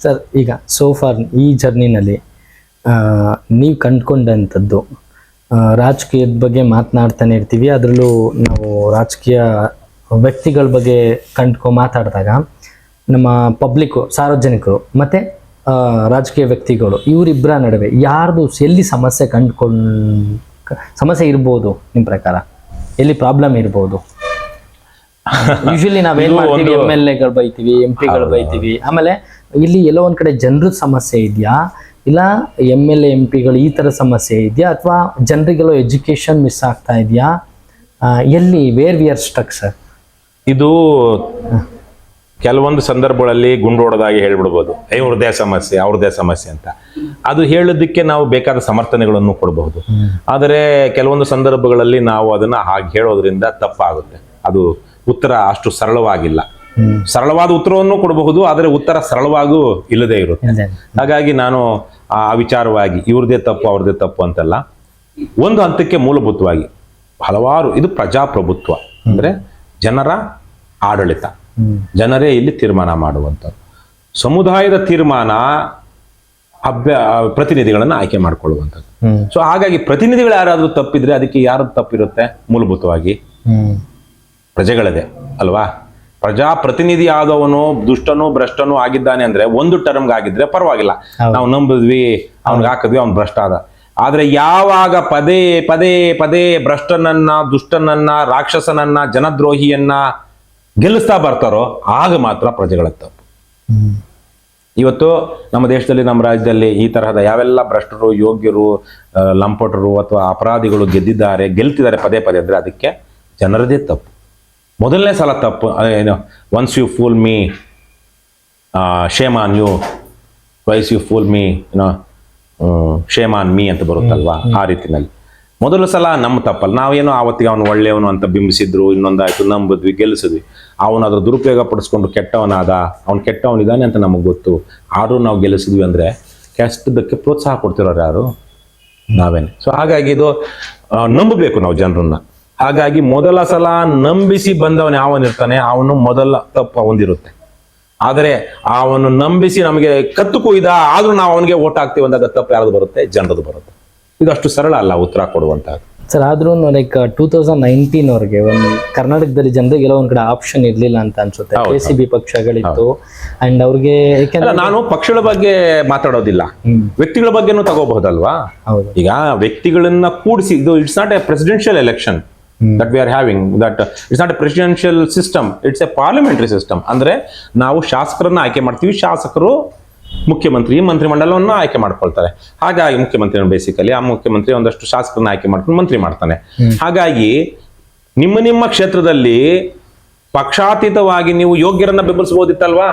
Sir, ಈಗ so far ಈ ಜರ್ನಿನಲ್ಲಿ ನೀವು ಕಂಡುಕೊಂಡಂಥದ್ದು, ರಾಜಕೀಯದ ಬಗ್ಗೆ ಮಾತನಾಡ್ತಾನೆ ಇರ್ತೀವಿ, ಅದರಲ್ಲೂ ನಾವು ರಾಜಕೀಯ ವ್ಯಕ್ತಿಗಳ ಬಗ್ಗೆ ಮಾತಾಡಿದಾಗ ನಮ್ಮ ಪಬ್ಲಿಕ್ಕು, ಸಾರ್ವಜನಿಕರು ಮತ್ತು ರಾಜಕೀಯ ವ್ಯಕ್ತಿಗಳು ಇವರಿಬ್ಬರ ನಡುವೆ ಯಾರ್ದು ಎಲ್ಲಿ ಸಮಸ್ಯೆ ಇರ್ಬೋದು ನಿಮ್ಮ ಪ್ರಕಾರ? ಎಲ್ಲಿ ಪ್ರಾಬ್ಲಮ್ ಇರ್ಬೋದು? ಯೂಶಲಿ ನಾವೇನ್ ಮಾಡ್ತೀವಿ, MLA ಗಳು ಬೈತೀವಿ, MP ಗಳು ಬೈತೀವಿ, ಆಮೇಲೆ ಇಲ್ಲಿ ಎಲ್ಲೋ ಒಂದ್ ಕಡೆ ಜನರದ ಸಮಸ್ಯೆ ಇದೆಯಾ, ಇಲ್ಲ MLA MP ಗಳು ಈ ತರ ಸಮಸ್ಯೆ ಇದೆಯಾ, ಅಥವಾ ಜನರಿಗೆಲ್ಲೋ ಎಜುಕೇಶನ್ ಮಿಸ್ ಆಗ್ತಾ ಇದೆಯಾ? ಎಲ್ಲಿ where we are stuck sir? ಇದು ಕೆಲವೊಂದು ಸಂದರ್ಭಗಳಲ್ಲಿ ಗುಂಡು ಹೊಡೆದಾಗಿ ಹೇಳ್ಬಿಡ್ಬೋದು, ಇವ್ರದೇ ಸಮಸ್ಯೆ ಅವ್ರದೇ ಸಮಸ್ಯೆ ಅಂತ. ಅದು ಹೇಳೋದಕ್ಕೆ ನಾವು ಬೇಕಾದ ಸಮರ್ಥನೆಗಳನ್ನು ಕೊಡಬಹುದು. ಆದರೆ ಕೆಲವೊಂದು ಸಂದರ್ಭಗಳಲ್ಲಿ ನಾವು ಅದನ್ನ ಹಾಗೆ ಹೇಳೋದ್ರಿಂದ ತಪ್ಪಾಗುತ್ತೆ. ಅದು ಉತ್ತರ ಅಷ್ಟು ಸರಳವಾಗಿಲ್ಲ. ಸರಳವಾದ ಉತ್ತರವನ್ನು ಕೊಡಬಹುದು, ಆದರೆ ಉತ್ತರ ಸರಳವಾಗೂ ಇಲ್ಲದೆ ಇರುತ್ತೆ. ಹಾಗಾಗಿ ನಾನು ಆ ವಿಚಾರವಾಗಿ ಇವ್ರದೇ ತಪ್ಪು ಅವ್ರದೇ ತಪ್ಪು ಅಂತಲ್ಲ, ಒಂದು ಹಂತಕ್ಕೆ ಮೂಲಭೂತವಾಗಿ ಹಲವಾರು, ಇದು ಪ್ರಜಾಪ್ರಭುತ್ವ ಅಂದ್ರೆ ಜನರ ಆಡಳಿತ, ಜನರೇ ಇಲ್ಲಿ ತೀರ್ಮಾನ ಮಾಡುವಂಥದ್ದು. ಸಮುದಾಯದ ತೀರ್ಮಾನ ಪ್ರತಿನಿಧಿಗಳನ್ನು ಆಯ್ಕೆ ಮಾಡ್ಕೊಳ್ಳುವಂಥದ್ದು. ಸೊ ಹಾಗಾಗಿ ಪ್ರತಿನಿಧಿಗಳು ಯಾರಾದ್ರೂ ತಪ್ಪಿದ್ರೆ ಅದಕ್ಕೆ ಯಾರದ್ದು ತಪ್ಪಿರುತ್ತೆ? ಮೂಲಭೂತವಾಗಿ ಪ್ರಜೆಗಳದೇ ಅಲ್ವಾ? ಪ್ರಜಾಪ್ರತಿನಿಧಿ ಆದವನು ದುಷ್ಟನು ಭ್ರಷ್ಟನು ಆಗಿದ್ದಾನೆ ಅಂದ್ರೆ ಒಂದು ಟರ್ಮ್ಗೆ ಆಗಿದ್ರೆ ಪರವಾಗಿಲ್ಲ, ನಾವು ನಂಬಿದ್ವಿ, ಅವ್ನಿಗೆ ಹಾಕಿದ್ವಿ, ಅವ್ನು ಭ್ರಷ್ಟ ಆದ. ಆದ್ರೆ ಯಾವಾಗ ಪದೇ ಪದೇ ಪದೇ ಭ್ರಷ್ಟನನ್ನ, ದುಷ್ಟನನ್ನ, ರಾಕ್ಷಸನನ್ನ, ಜನದ್ರೋಹಿಯನ್ನ ಗೆಲ್ಲಿಸ್ತಾ ಬರ್ತಾರೋ ಆಗ ಮಾತ್ರ ಪ್ರಜೆಗಳ ತಪ್ಪು. ಇವತ್ತು ನಮ್ಮ ದೇಶದಲ್ಲಿ, ನಮ್ಮ ರಾಜ್ಯದಲ್ಲಿ ಈ ತರಹದ ಯಾವೆಲ್ಲ ಭ್ರಷ್ಟರು, ಯೋಗ್ಯರು, ಲಂಪಟರು ಅಥವಾ ಅಪರಾಧಿಗಳು ಗೆಲ್ತಿದ್ದಾರೆ ಪದೇ ಪದೇ ಅಂದ್ರೆ ಅದಕ್ಕೆ ಜನರದೇ ತಪ್ಪು. ಮೊದಲನೇ ಸಲ ತಪ್ಪು ಏನು, once you fool me shame on you, twice you fool me shame on me ಅಂತ ಬರುತ್ತಲ್ವಾ, ಆ ರೀತಿನಲ್ಲಿ. ಮೊದಲ ಸಲ ನಮ್ಮ ತಪ್ಪಲ್ಲ, ನಾವೇನೋ ಆವತ್ತಿಗೆ ಅವನು ಒಳ್ಳೆಯವನು ಅಂತ ಬಿಂಬಿಸಿದ್ರು, ಇನ್ನೊಂದಾಯ್ತು, ನಂಬಿದ್ವಿ, ಗೆಲ್ಲಿಸಿದ್ವಿ. ಅವನು ಅದ್ರ ದುರುಪಯೋಗ ಪಡಿಸ್ಕೊಂಡು ಕೆಟ್ಟವನಾದ, ಅವ್ನು ಕೆಟ್ಟವನಿದ್ದಾನೆ ಅಂತ ನಮಗೆ ಗೊತ್ತು, ಆದರೂ ನಾವು ಗೆಲ್ಲಿಸಿದ್ವಿ ಅಂದ್ರೆ ಕೆಟ್ಟದಕ್ಕೆ ಪ್ರೋತ್ಸಾಹ ಕೊಡ್ತಿರೋರು ಯಾರು? ನಾವೇನೆ. ಸೊ ಹಾಗಾಗಿ ಇದು ನಂಬಬೇಕು ನಾವು ಜನರನ್ನ. ಹಾಗಾಗಿ ಮೊದಲ ಸಲ ನಂಬಿಸಿ ಬಂದವನು ಯಾವನಿರ್ತಾನೆ ಅವನು ಮೊದಲ ತಪ್ಪು ಅವನಿರುತ್ತೆ. ಆದರೆ ಅವನು ನಂಬಿಸಿ ನಮಗೆ ಕತ್ತು ಕೊಯ್ದ ಆದ್ರೂ ನಾವು ಅವನಿಗೆ ಓಟ್ ಹಾಕ್ತೀವಿ ಅಂದಾಗ ತಪ್ಪು ಯಾರ್ದು ಬರುತ್ತೆ? ಜನರದ್ದು ಬರುತ್ತೆ. ಇದು ಅಷ್ಟು ಸರಳ ಅಲ್ಲ ಉತ್ತರ ಕೊಡುವಂತಹದ್ದು ಸರ್. ಆದ್ರೂ ಲೈಕ್ 2019 ವರೆಗೆ ಒಂದು ಕರ್ನಾಟಕದಲ್ಲಿ ಜನರಿಗೆ ಎಲ್ಲೋ ಒಂದ್ ಕಡೆ ಆಪ್ಷನ್ ಇರ್ಲಿಲ್ಲ ಅಂತ ಅನ್ಸುತ್ತೆ. KCB ಪಕ್ಷಗಳಿತ್ತು ಅಂಡ್ ಅವ್ರಿಗೆ, ಯಾಕೆಂದ್ರೆ ನಾನು ಪಕ್ಷಗಳ ಬಗ್ಗೆ ಮಾತಾಡೋದಿಲ್ಲ, ವ್ಯಕ್ತಿಗಳ ಬಗ್ಗೆನೂ ತಗೋಬಹುದಲ್ವಾ? ಈಗ ವ್ಯಕ್ತಿಗಳನ್ನ ಕೂಡಿಸಿ, ಇದು it's not A presidential election that we are having, that it's not a presidential system, it's a parliamentary system. ಅಂದ್ರೆ ನಾವು ಶಾಸಕರನ್ನ ಆಯ್ಕೆ ಮಾಡ್ತೀವಿ, ಶಾಸಕರು ಮುಖ್ಯಮಂತ್ರಿ ಮಂತ್ರಿಮಂಡಲವನ್ನು ಆಯ್ಕೆ ಮಾಡ್ಕೊಳ್ತಾರೆ. ಹಾಗಾಗಿ ಮುಖ್ಯಮಂತ್ರಿ ಬೇಸಿಕಲಿ, ಆ ಮುಖ್ಯಮಂತ್ರಿ ಒಂದಷ್ಟು ಶಾಸಕರನ್ನ ಆಯ್ಕೆ ಮಾಡ್ಕೊಂಡು ಮಂತ್ರಿ ಮಾಡ್ತಾನೆ. ಹಾಗಾಗಿ ನಿಮ್ಮ ಕ್ಷೇತ್ರದಲ್ಲಿ ಪಕ್ಷಾತೀತವಾಗಿ ನೀವು ಯೋಗ್ಯರನ್ನ ಬೆಂಬಲಿಸಬಹುದಿತ್ತಲ್ವಾ?